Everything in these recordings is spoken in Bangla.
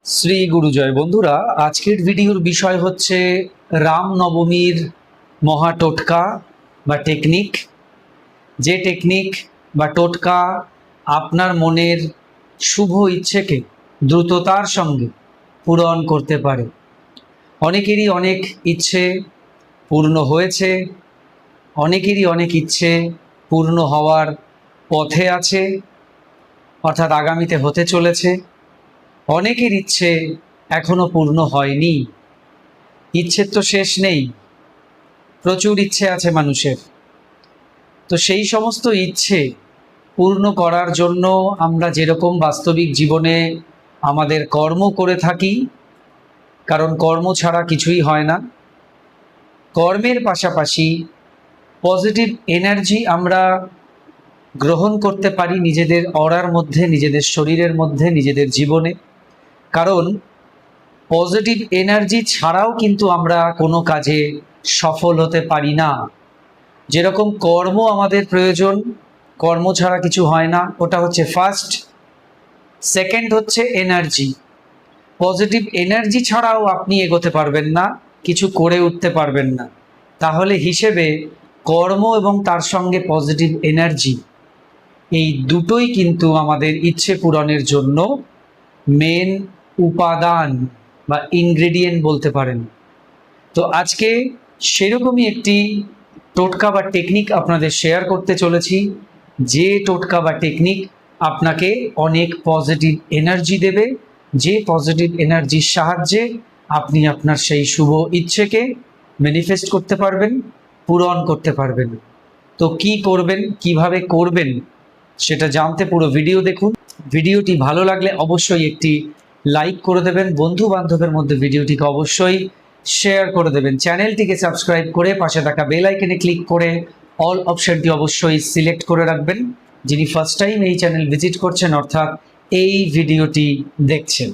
শ্রী গুরুজয় বন্ধুরা, আজকের ভিডিওর বিষয় হচ্ছে রামনবমীর মহা টোটকা বা টেকনিক। যে টেকনিক বা টোটকা আপনার মনের শুভ ইচ্ছেকে দ্রুততার সঙ্গে পূরণ করতে পারে। অনেকেরই অনেক ইচ্ছে পূর্ণ হয়েছে, অনেকেরই অনেক ইচ্ছে পূর্ণ হওয়ার পথে আছে, অর্থাৎ আগামীতে হতে চলেছে। অনেকের ইচ্ছে এখনো পূর্ণ হয়নি। ইচ্ছের তো শেষ নেই, প্রচুর ইচ্ছে আছে মানুষের। তো সেই সমস্ত ইচ্ছে পূর্ণ করার জন্য আমরা যেরকম বাস্তবিক জীবনে আমাদের কর্ম করে থাকি, কারণ কর্ম ছাড়া কিছুই হয় না, কর্মের পাশাপাশি পজিটিভ এনার্জি আমরা গ্রহণ করতে পারি নিজেদের অরার মধ্যে, নিজেদের শরীরের মধ্যে, নিজেদের জীবনে। কারণ পজিটিভ এনার্জি ছাড়াও কিন্তু আমরা কোনো কাজে সফল হতে পারি না। যেরকম কর্ম আমাদের প্রয়োজন, কর্ম ছাড়া কিছু হয় না, ওটা হচ্ছে ফার্স্ট। সেকেন্ড হচ্ছে এনার্জি। পজিটিভ এনার্জি ছাড়াও আপনি এগোতে পারবেন না, কিছু করে উঠতে পারবেন না। তাহলে হিসেবে কর্ম এবং তার সঙ্গে পজিটিভ এনার্জি, এই দুটোই কিন্তু আমাদের ইচ্ছে পূরণের জন্য মেন উপাদান বা ইনগ্রেডিয়েন্ট বলতে পারেন। তো আজকে সেরকমই একটি টোটকা বা টেকনিক আপনাদের শেয়ার করতে চলেছি, যে টোটকা বা টেকনিক আপনাকে অনেক পজিটিভ এনার্জি দেবে, যে পজিটিভ এনার্জির সাহায্যে আপনি আপনার সেই শুভ ইচ্ছেকে ম্যানিফেস্ট করতে পারবেন, পূরণ করতে পারবেন। তো কি করবেন, কিভাবে করবেন, সেটা জানতে পুরো ভিডিও দেখুন। ভিডিওটি ভালো লাগলে অবশ্যই একটি লাইক করে দেবেন, বন্ধু বান্ধবের মধ্যে ভিডিওটিকে অবশ্যই শেয়ার করে দেবেন। চ্যানেলটিকে সাবস্ক্রাইব করে পাশে থাকা বেল আইকনে ক্লিক করে অল অপশনটি অবশ্যই সিলেক্ট করে রাখবেন, যিনি ফার্স্ট টাইম এই চ্যানেল ভিজিট করছেন, অর্থাৎ এই ভিডিওটি দেখছেন।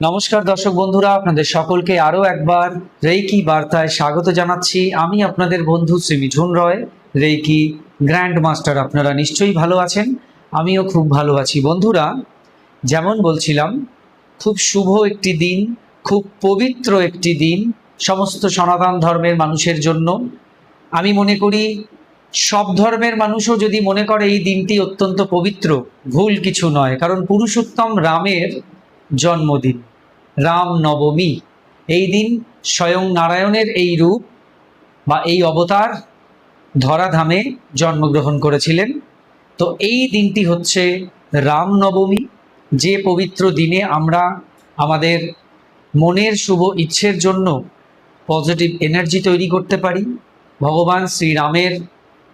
নমস্কার দর্শক বন্ধুরা, আপনাদের সকলকে আরও একবার রেইকি বার্তায় স্বাগত জানাচ্ছি। আমি আপনাদের বন্ধু শ্রী মিঠুন রয়, রেইকি গ্র্যান্ড মাস্টার। আপনারা নিশ্চয়ই ভালো আছেন, আমিও খুব ভালো আছি। বন্ধুরা, যেমন বলছিলাম, খুব শুভ একটি দিন, খুব পবিত্র একটি দিন সমস্ত সনাতন ধর্মের মানুষের জন্য। আমি মনে করি সব ধর্মের মানুষও যদি মনে করে এই দিনটি অত্যন্ত পবিত্র, ভুল কিছু নয়। কারণ পুরুষোত্তম রামের জন্মদিন, রাম নবমী। এই দিন স্বয়ং নারায়ণের এই রূপ বা এই অবতার ধরাধামে জন্মগ্রহণ করেছিলেন। তো এই দিনটি হচ্ছে রাম নবমী, যে পবিত্র দিনে আমরা আমাদের মনের শুভ ইচ্ছের জন্য পজিটিভ এনার্জি তৈরি করতে পারি, ভগবান শ্রীরামের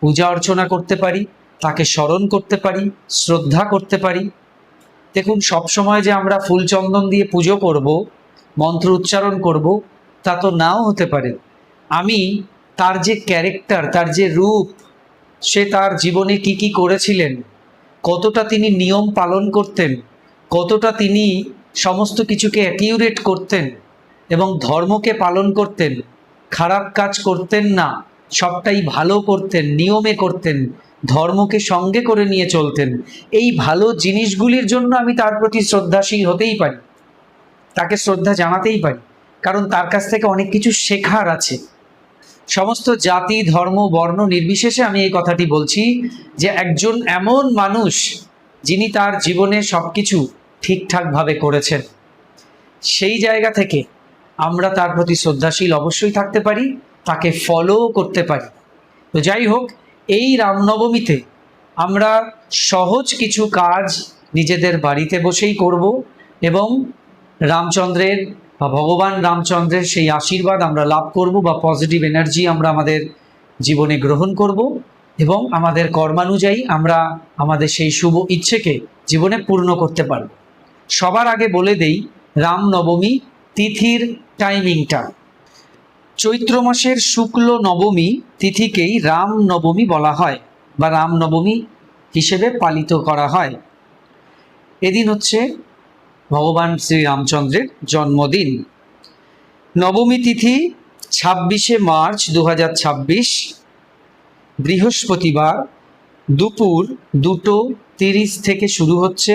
পূজা অর্চনা করতে পারি, তাকে স্মরণ করতে পারি, শ্রদ্ধা করতে পারি। দেখুন, সবসময় যে আমরা ফুল চন্দন দিয়ে পুজো করব, মন্ত্র উচ্চারণ করব, তা তো নাও হতে পারে। আমি তার যে ক্যারেক্টার, তার যে রূপ, সে তার জীবনে কি কি করেছিলেন, কতটা তিনি নিয়ম পালন করতেন, কতটা তিনি সমস্ত কিছুকে অ্যাকিউরেট করতেন এবং ধর্মকে পালন করতেন, খারাপ কাজ করতেন না, সবটাই ভালো করতেন, নিয়মে করতেন, ধর্মকে সঙ্গে করে নিয়ে চলতেন। এই ভালো জিনিসগুলির জন্য আমি তার প্রতি শ্রদ্ধাশীল হতেই পারি, তাকে শ্রদ্ধা জানাতেই পারি, কারণ তার কাছ থেকে অনেক কিছু শেখার আছে। সমস্ত জাতি ধর্ম বর্ণ নির্বিশেষে আমি এই কথাটি বলছি যে একজন এমন মানুষ যিনি তার জীবনে সব কিছু ঠিকঠাকভাবে করেছেন, সেই জায়গা থেকে আমরা তার প্রতি শ্রদ্ধাশীল অবশ্যই থাকতে পারি, তাকে ফলো করতে পারি। তো যাই হোক, এই রামনবমীতে আমরা সহজ কিছু কাজ নিজেদের বাড়িতে বসেই করব এবং রামচন্দ্রের বা ভগবান রামচন্দ্রের সেই আশীর্বাদ আমরা লাভ করব বা পজিটিভ এনার্জি আমরা আমাদের জীবনে গ্রহণ করব এবং আমাদের কর্মানুযায়ী আমরা আমাদের সেই শুভ ইচ্ছেকে জীবনে পূর্ণ করতে পারব। সবার আগে বলে দেই রামনবমী তিথির টাইমিংটা। চৈত্র মাসের শুক্ল নবমী তিথিকেই রাম নবমী বলা হয় বা রামনবমী হিসেবে পালিত করা হয়। এদিন হচ্ছে ভগবান শ্রীরামচন্দ্রের জন্মদিন। নবমী তিথি 26 মার্চ 2026 বৃহস্পতিবার দুপুর 2:30 থেকে শুরু হচ্ছে।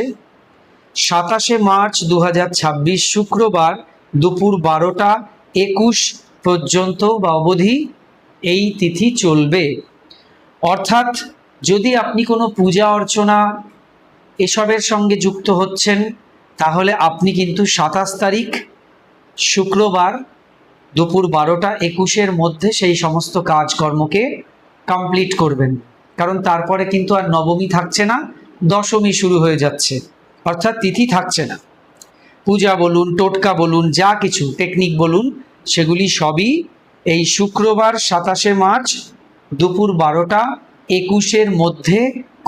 27 মার্চ 2026 শুক্রবার দুপুর 12:21 পর্যন্ত বা অবধি এই তিথি চলবে। অর্থাৎ যদি আপনি কোনো পূজা অর্চনা এসবের সঙ্গে যুক্ত হচ্ছেন, তাহলে আপনি কিন্তু 27 তারিখ শুক্রবার দুপুর 12:21 মধ্যে সেই সমস্ত কাজকর্মকে কমপ্লিট করবেন। কারণ তারপরে কিন্তু আর নবমী থাকছে না, দশমী শুরু হয়ে যাচ্ছে, অর্থাৎ তিথি থাকছে না। পূজা বলুন, টোটকা বলুন, যা কিছু টেকনিক বলুন, সেগুলি সবই এই শুক্রবার 27 মার্চ দুপুর 12:21 মধ্যে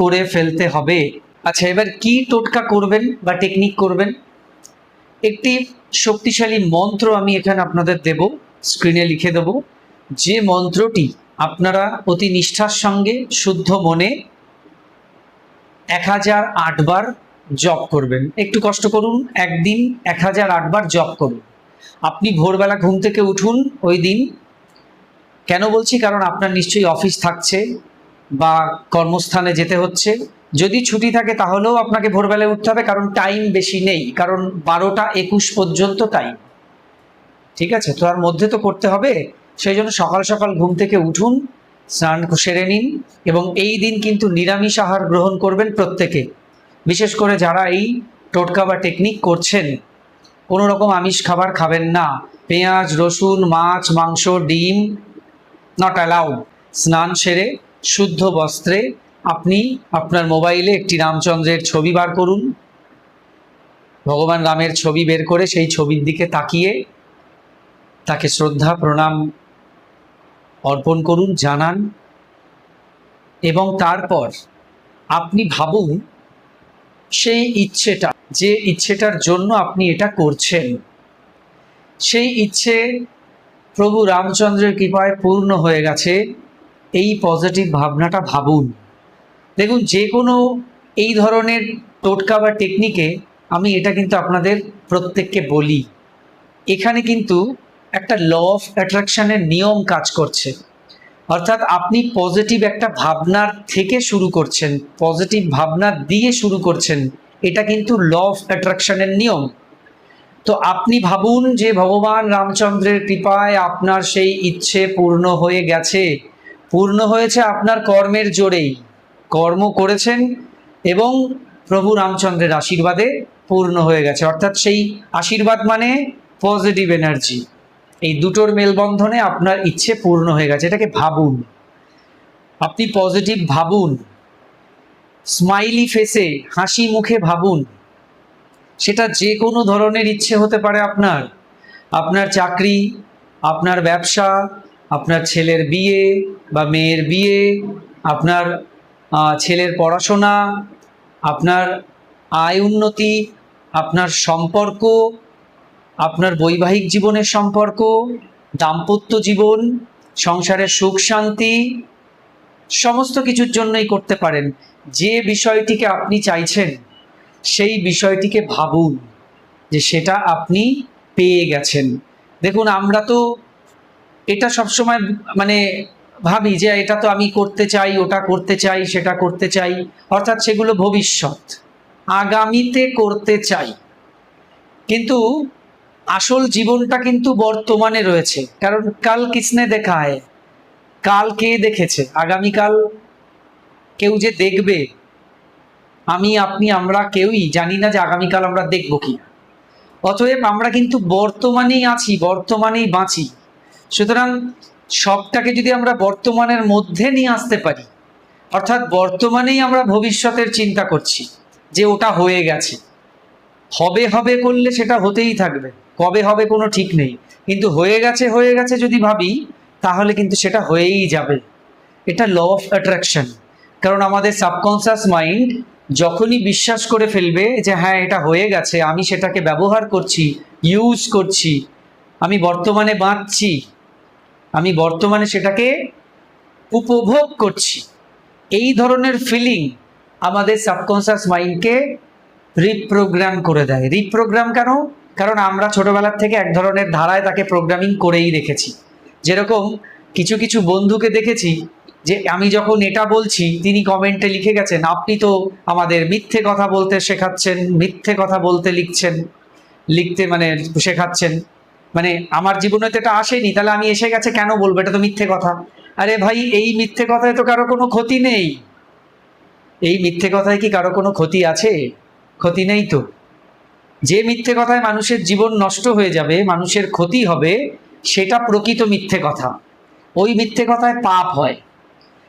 করে ফেলতে হবে। আচ্ছা, এবার কি টোটকা করবেন বা টেকনিক করবেন? একটি শক্তিশালী মন্ত্র আমি এখানে আপনাদের দেব, স্ক্রিনে লিখে দেব। যে মন্ত্রটি আপনারা অতি নিষ্ঠার সঙ্গে শুদ্ধ মনে 1008 বার জপ করবেন। একটু কষ্ট করুন, একদিন 1008 বার জপ করুন। আপনি ভোরবেলা ঘুম থেকে উঠুন ওই দিন। কেন বলছি? কারণ আপনার নিশ্চয়ই অফিস থাকছে বা কর্মস্থানে যেতে হচ্ছে। যদি ছুটি থাকে তাহলেও আপনাকে ভোরবেলায় উঠতে হবে, কারণ টাইম বেশি নেই, কারণ 12:21 পর্যন্ত টাইম। ঠিক আছে, তো তার মধ্যে তো করতে হবে। সেই জন্য সকাল সকাল ঘুম থেকে উঠুন, স্নান সেরে নিন, এবং এই দিন কিন্তু নিরামিষ আহার গ্রহণ করবেন প্রত্যেকে। বিশেষ করে যারা এই টোটকা বা টেকনিক করছেন, কোনো রকম আমিষ খাবার খাবেন না। পেঁয়াজ, রসুন, মাছ, মাংস, ডিম নট অ্যালাউড। স্নান সেরে শুদ্ধ বস্ত্রে আপনি আপনার মোবাইলে একটি রামচন্দ্রের ছবি বার করুন, ভগবান রামের ছবি বের করে সেই ছবির দিকে তাকিয়ে তাকে শ্রদ্ধা প্রণাম অর্পণ করুন, জানান। এবং তারপর আপনি ভাবুন সেই ইচ্ছেটা, যে ইচ্ছেটার জন্য আপনি এটা করছেন, সেই ইচ্ছে প্রভু রামচন্দ্রের কৃপায় পূর্ণ হয়ে গেছে। এই পজিটিভ ভাবনাটা ভাবুন। দেখুন, যে কোনো এই ধরনের টোটকা বা টেকনিকে আমি এটা কিন্তু আপনাদের প্রত্যেককে বলি, এখানে কিন্তু একটা ল অফ অ্যাট্রাকশনের নিয়ম কাজ করছে। অর্থাৎ আপনি পজিটিভ একটা ভাবনার থেকে শুরু করছেন, পজিটিভ ভাবনা দিয়ে শুরু করছেন, এটা কিন্তু ল অফ অ্যাট্রাকশনের নিয়ম। তো আপনি ভাবুন যে ভগবান রামচন্দ্রের কৃপায় আপনার সেই ইচ্ছে পূর্ণ হয়ে গেছে, পূর্ণ হয়েছে আপনার কর্মের জোরেই। কর্ম করেছেন এবং প্রভু রামচন্দ্রের আশীর্বাদে পূর্ণ হয়ে গেছে। অর্থাৎ সেই আশীর্বাদ মানে পজিটিভ এনার্জি, এই দুটোর মেলবন্ধনে আপনার ইচ্ছে পূর্ণ হয়ে গেছে। এটাকে ভাবুন, আপনি পজিটিভ ভাবুন, স্মাইলি ফেসে, হাসি মুখে ভাবুন। সেটা যে কোনো ধরনের ইচ্ছে হতে পারে আপনার, আপনার চাকরি, আপনার ব্যবসা, আপনার ছেলের বিয়ে বা মেয়ের বিয়ে, আপনার ছেলের পড়াশোনা, আপনার আয় উন্নতি, আপনার সম্পর্ক, আপনার বৈবাহিক জীবনের সম্পর্ক, দাম্পত্য জীবন, সংসারের সুখ শান্তি, সমস্ত কিছুর জন্যই করতে পারেন। যে বিষয়টিকে আপনি চাইছেন সেই বিষয়টিকে ভাবুন যে সেটা আপনি পেয়ে গেছেন। দেখুন, আমরা তো এটা সবসময় মানে ভাবি যে এটা তো আমি করতে চাই, ওটা করতে চাই, সেটা করতে চাই, অর্থাৎ সেগুলো ভবিষ্যৎ, আগামীতে করতে চাই। কিন্তু আসল জীবনটা কিন্তু বর্তমানে রয়েছে। কারণ কাল কিসনে দেখা হয়, কাল কে দেখেছে? আগামীকাল কেউ যে দেখবে, আমি, আপনি, আমরা কেউই জানি না যে আগামীকাল আমরা দেখব কি। অতএব আমরা কিন্তু বর্তমানেই আছি, বর্তমানেই বাঁচি। সুতরাং সবটাকে যদি আমরা বর্তমানের মধ্যে নিয়ে আসতে পারি, অর্থাৎ বর্তমানেই আমরা ভবিষ্যতের চিন্তা করছি যে ওটা হয়ে গেছে, হবে হবে করলে সেটা হতেই থাকবে, কবে হবে কোনো ঠিক নেই, কিন্তু হয়ে গেছে হয়ে গেছে যদি ভাবি, তাহলে কিন্তু সেটা হয়েই যাবে। এটা ল অফ অ্যাট্রাকশন। কারণ আমাদের সাবকনসিয়াস মাইন্ড যখনই বিশ্বাস করে ফেলবে যে হ্যাঁ এটা হয়ে গেছে, আমি সেটাকে ব্যবহার করছি, ইউজ করছি, আমি বর্তমানে বাঁচছি, আমি বর্তমানে সেটাকে উপভোগ করছি, এই ধরনের ফিলিং আমাদের সাবকনসিয়াস মাইন্ডকে রিপ্রোগ্রাম করে দেয়। রিপ্রোগ্রাম কেন? কারণ আমরা ছোটবেলার থেকে এক ধরনের ধারায় তাকে প্রোগ্রামিং করেই রেখেছি যেরকম কিছু কিছু বন্ধুকে দেখেছি যে আমি যখন এটা বলছি তিনি কমেন্টে লিখে গেছেন, আপনি তো আমাদের মিথ্যে কথা বলতে শেখাচ্ছেন, মিথ্যে কথা বলতে লিখতে মানে শেখাচ্ছেন, মানে আমার জীবনে তো এটা আসেনি, তাহলে আমি এসে গেছে কেন বলবো, এটা তো মিথ্যে কথা। আরে ভাই, এই মিথ্যে কথায় তো কারো কোনো ক্ষতি নেই। এই মিথ্যে কথায় কি কারো কোনো ক্ষতি আছে? ক্ষতি নেই তো। যে মিথ্যে কথায় মানুষের জীবন নষ্ট হয়ে যাবে, মানুষের ক্ষতি হবে, সেটা প্রকৃত মিথ্যে কথা। ওই মিথ্যে কথায় পাপ হয়।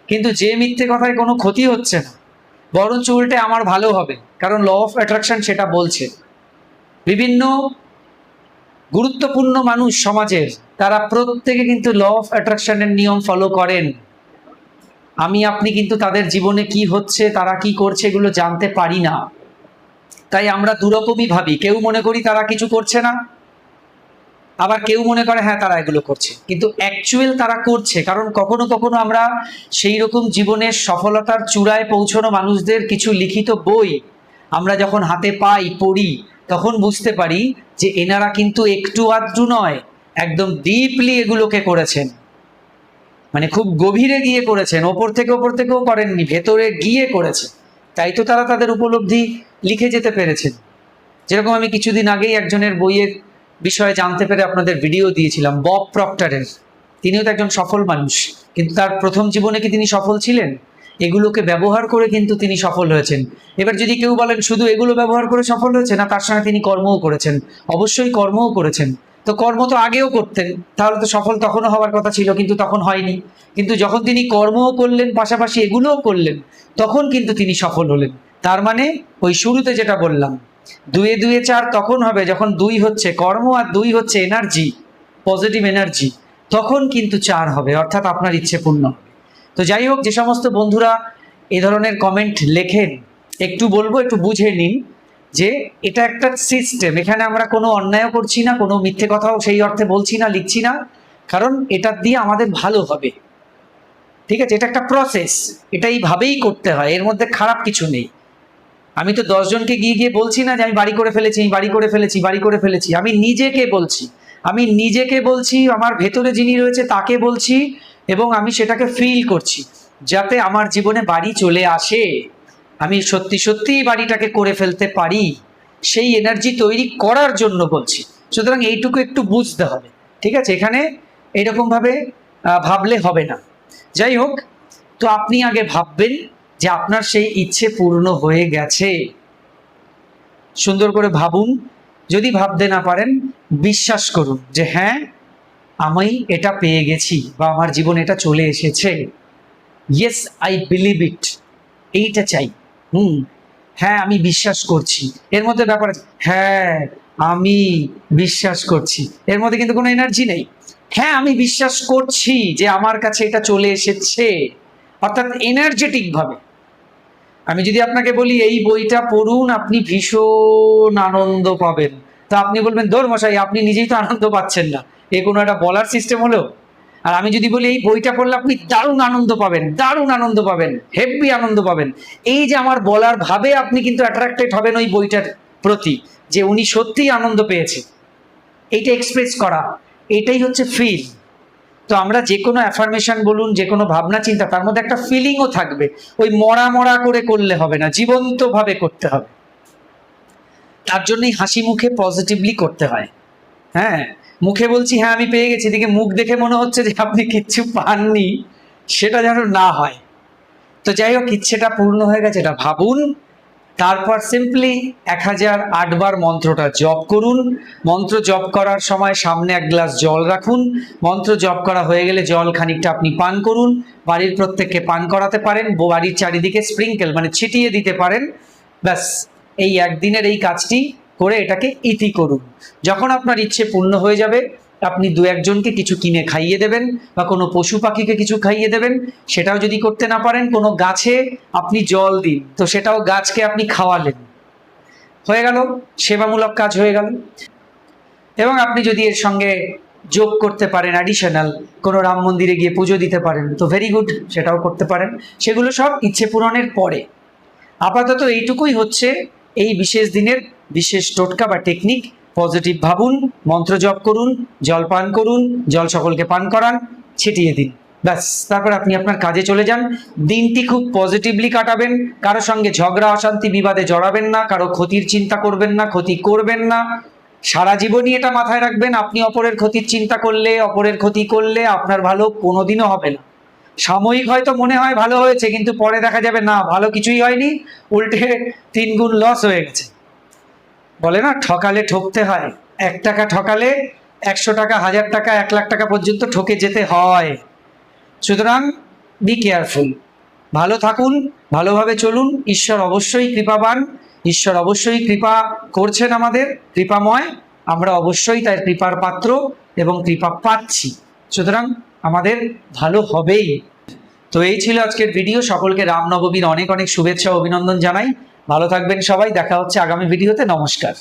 কিন্তু যে মিথ্যে কথায় কোনো ক্ষতি হচ্ছে না, বরঞ্চ উল্টে আমার ভালো হবে, কারণ ল অফ অ্যাট্রাকশন সেটা বলছে। বিভিন্ন গুরুত্বপূর্ণ মানুষ সমাজের, তারা প্রত্যেকে কিন্তু ল অফ অ্যাট্রাকশনের নিয়ম ফলো করেন। আমি আপনি কিন্তু তাদের জীবনে কি হচ্ছে, তারা কি করছে, এগুলো জানতে পারি না। তাই আমরা দুরকমই ভাবি, কেউ মনে করি তারা কিছু করছে না, আবার কেউ মনে করে হ্যাঁ তারা এগুলো করছে, কিন্তু অ্যাকচুয়াল তারা করছে। কারণ কখনো কখনো আমরা সেই রকম জীবনের সফলতার চূড়ায় পৌঁছানো মানুষদের কিছু লিখিত বই আমরা যখন হাতে পাই, পড়ি, তখন বুঝতে পারি যে এনারা কিন্তু একটু আধটু নয়, একদম ডিপলি এগুলোকে করেছেন, মানে খুব গভীরে গিয়ে করেছেন, ওপর থেকেও করেননি, ভেতরে গিয়ে করেছে। তাই তো তারা তাদের উপলব্ধি লিখে যেতে পেরেছেন। যেরকম আমি কিছুদিন আগেই একজনের বইয়ের বিষয়ে জানতে পেরে আপনাদের ভিডিও দিয়েছিলাম, বব প্রক্টরের। তিনিও তো একজন সফল মানুষ, কিন্তু তার প্রথম জীবনে কি তিনি সফল ছিলেন? এগুলোকে ব্যবহার করে কিন্তু তিনি সফল হয়েছেন। এবার যদি কেউ বলেন শুধু এগুলো ব্যবহার করে সফল হয়েছে না, তার সঙ্গে তিনি কর্মও করেছেন। অবশ্যই কর্মও করেছেন। তো কর্ম তো আগেও করতেন, তাহলে তো সফল তখনও হওয়ার কথা ছিল, কিন্তু তখন হয়নি। কিন্তু যখন তিনি কর্মও করলেন, পাশাপাশি এগুলোও করলেন, তখন কিন্তু তিনি সফল হলেন। তার মানে ওই শুরুতে যেটা বললাম, দুয়ে দুয়ে চার তখন হবে যখন দুই হচ্ছে কর্ম আর দুই হচ্ছে এনার্জি, পজিটিভ এনার্জি, তখন কিন্তু চার হবে, অর্থাৎ আপনার ইচ্ছে পূর্ণ হবে। তো যাই হোক, যে সমস্ত বন্ধুরা এ ধরনের কমেন্ট লেখেন, একটু বলবো একটু বুঝে নিন যে এটা একটা সিস্টেম। এখানে আমরা কোনো অন্যায়ও করছি না, কোনো মিথ্যে কথাও সেই অর্থে বলছি না, লিখছি না, কারণ এটা দিয়ে আমাদের ভালো হবে। ঠিক আছে, এটা একটা প্রসেস, এটা এইভাবেই করতে হয়, এর মধ্যে খারাপ কিছু নেই। আমি তো 10 জনকে গিয়ে গিয়ে বলছি না যে আমি বাড়ি করে ফেলেছি, বাড়ি করে ফেলেছি, বাড়ি করে ফেলেছি। আমি নিজেকে বলছি, আমার ভেতরে যিনি রয়েছে তাকে বলছি, এবং আমি সেটাকে ফিল করছি, যাতে আমার জীবনে বাড়ি চলে আসে, আমি সত্যি সত্যি বাড়িটাকে করে ফেলতে পারি, সেই এনার্জি তৈরি করার জন্য বলছি। সুতরাং এইটুকু একটু বুঝতে হবে। ঠিক আছে, এখানে এইরকম ভাবে ভাবলে হবে না। যাই হোক, তো আপনি আগে ভাববেন যে আপনার সেই ইচ্ছে পূর্ণ হয়ে গেছে। সুন্দর করে ভাবুন। যদি ভাবতে না পারেন, বিশ্বাস করুন যে হ্যাঁ, আমি এটা পেয়ে গেছি, বা আমার জীবনে এটা চলে এসেছে। ইয়েস, আই বিলিভ ইট, এইটা চাই। হ্যাঁ, আমি বিশ্বাস করছি। এর মধ্যে ব্যাপার আছে, হ্যাঁ আমি বিশ্বাস করছি, এর মধ্যে কিন্তু কোনো এনার্জি নেই। হ্যাঁ, আমি বিশ্বাস করছি যে আমার কাছে এটা চলে এসেছে, অর্থাৎ এনার্জেটিক ভাবে। আমি যদি আপনাকে বলি এই বইটা পড়ুন, আপনি ভীষণ আনন্দ পাবেন, তা আপনি বলবেন ধর মশাই, আপনি নিজেই তো আনন্দ পাচ্ছেন না, এ কোনো একটা বলার সিস্টেম হলো? আর আমি যদি বলি এই বইটা পড়লে আপনি দারুণ আনন্দ পাবেন, দারুণ আনন্দ পাবেন, হেভি আনন্দ পাবেন, এই যে আমার বলার ভাবে আপনি কিন্তু অ্যাট্রাক্টেড হবেন ওই বইটার প্রতি, যে উনি সত্যিই আনন্দ পেয়েছে, এইটা এক্সপ্রেস করা, এটাই হচ্ছে ফিল। তো আমরা যে কোনো অ্যাফার্মেশন বলুন, যে কোনো ভাবনা চিন্তা, তার মধ্যে একটা ফিলিংও থাকবে। ওই মরা মরা করে করলে হবে না, জীবন্তভাবে করতে হবে। তার জন্যই হাসি মুখে পজিটিভলি করতে হয়। হ্যাঁ, মুখে বলছি হ্যাঁ আমি পেয়ে গেছি, এদিকে মুখ দেখে মনে হচ্ছে যে আপনি কিচ্ছু পাননি, সেটা যেন না হয়। তো যাই হোক, ইচ্ছেটা পূর্ণ হয়ে গেছে এটা ভাবুন, তারপর সিম্পলি 1008 বার মন্ত্রটা জপ করুন। মন্ত্র জপ করার সময় সামনে এক গ্লাস জল রাখুন। মন্ত্র জপ করা হয়ে গেলে জল খানিকটা আপনি পান করুন। বাড়ির প্রত্যেককে পান করাতে পারেন, বাড়ির চারিদিকে স্প্রিঙ্কেল মানে ছিটিয়ে দিতে পারেন। ব্যাস, এই একদিনের এই কাজটি করে এটাকে ইতি করুন। যখন আপনার ইচ্ছে পূর্ণ হয়ে যাবে, আপনি দু একজনকে কিছু কিনে খাইয়ে দেবেন, বা কোনো পশু পাখিকে কিছু খাইয়ে দেবেন। সেটাও যদি করতে না পারেন, কোনো গাছে আপনি জল দিন, তো সেটাও গাছকে আপনি খাওয়ালেন, হয়ে গেল, সেবামূলক কাজ হয়ে গেল। এবং আপনি যদি এর সঙ্গে যোগ করতে পারেন, অ্যাডিশনাল কোনো রাম মন্দিরে গিয়ে পুজো দিতে পারেন, তো ভেরি গুড, সেটাও করতে পারেন। সেগুলো সব ইচ্ছে পূরণের পরে। আপাতত এইটুকুই হচ্ছে এই বিশেষ দিনের বিশেষ টোটকা বা টেকনিক। পজিটিভ ভাবুন, মন্ত্র জপ করুন, জল পান করুন, জল সকলকে পান করান, ছিটিয়ে দিন, ব্যাস। তারপর আপনি আপনার কাজে চলে যান। দিনটি খুব পজিটিভলি কাটাবেন, কারো সঙ্গে ঝগড়া অশান্তি বিবাদে জড়াবেন না, কারো ক্ষতির চিন্তা করবেন না, ক্ষতি করবেন না। সারা জীবনই এটা মাথায় রাখবেন, আপনি অপরের ক্ষতির চিন্তা করলে, অপরের ক্ষতি করলে আপনার ভালো কোনোদিনও হবে না। সাময়িক হয়তো মনে হয় ভালো হয়েছে, কিন্তু পরে দেখা যাবে না, ভালো কিছুই হয়নি, উল্টে 3 গুণ লস হয়ে গেছে। বলে না, ঠকালে ঠকতে হয়। 1 টাকা ঠকালে 100 টাকা, 1000 টাকা, 1 লাখ টাকা পর্যন্ত ঠকে যেতে হয়। সুতরাং বি কেয়ারফুল, ভালো থাকুন, ভালোভাবে চলুন। ঈশ্বর অবশ্যই কৃপাবান, ঈশ্বর অবশ্যই কৃপা করছেন, আমাদের কৃপাময়, আমরা অবশ্যই তার কৃপার পাত্র এবং কৃপা পাচ্ছি। সুতরাং আমাদের ভালো হবেই। তো এই ছিল আজকের ভিডিও। সকলকে রামনবমীর অনেক অনেক শুভেচ্ছা ও অভিনন্দন জানাই। ভালো থাকবেন সবাই, দেখা হচ্ছে আগামী ভিডিওতে। নমস্কার।